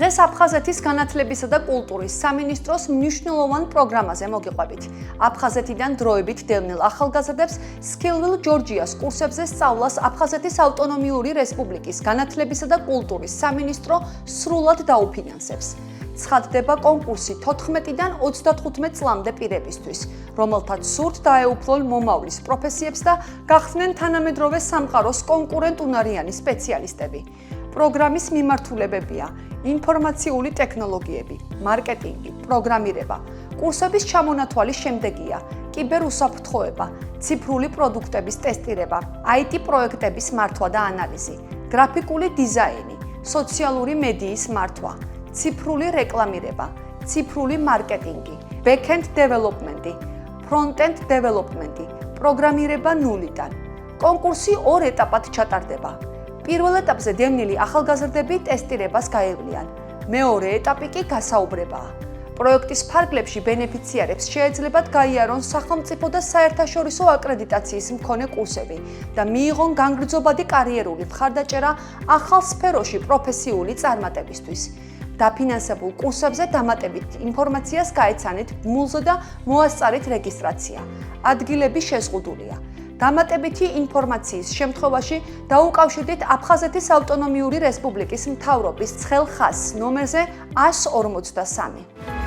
დღეს აფხაზეთის განათლებისა და კულტურის სამინისტროს მნიშვნელოვან პროგრამაზე მოგიყვებით. აფხაზეთიდან დროებით დევნილ ახალგაზრდებს Skillville Georgia's კურსებზე სწავლას აფხაზეთის ავტონომიური რესპუბლიკის განათლებისა და კულტურის სამინისტრო სრულად დაუფინანსებს. ცხადდება კონკურსი 14-დან 35 წლამდე პირებისთვის, რომელთაც სურთ დაეუფლონ მომავლის პროფესიებს და გახსნენ თანამედროვე სამყაროს კონკურენტუნარიანი სპეციალისტები. პროგრამის მიმართულებებია: ინფორმაციული ტექნოლოგიები, მარკეტინგი, პროგრამირება. კურსების ჩამონათვალის შემდეგია კიბერუსაფრთხოება, ციფრული პროდუქტების ტესტირება, IT პროექტების მართვა და ანალიზი, გრაფიკული დიზაინი, სოციალური მედიის მართვა, ციფრული რეკლამირება, ციფრული მარკეტინგი, back-end development, front-end development, პროგრამირება ნულიდან. კონკურსი 2 ეტაპად ჩატარდება. პირველ ეტაპზე დევნილი ახალგაზრდები ტესტირებას გაევლიან. მეორე ეტაპი კი გასაუბრებაა. პროექტის ფარგლებში ბენეფიციარებს შეეძლებათ გაიარონ სახელმწიფო და საერთაშორისო აკრედიტაციის მქონე კურსები და მიიღონ განგრძობადი კარიერული მხარდაჭერა ახალ სფეროში პროფესიული წარმატებისთვის. დაფინანსებულ კურსებზე დამატებით ინფორმაციას გაეცანით ბმულზე და მოასწარით რეგისტრაცია. ადგილები შეზღუდულია. დამატებითი ინფორმაციის შემთხვევაში დაუკავშირდით აფხაზეთის ავტონომიური რესპუბლიკის მთავრობის ცხელ ხაზს ნომერზე 143.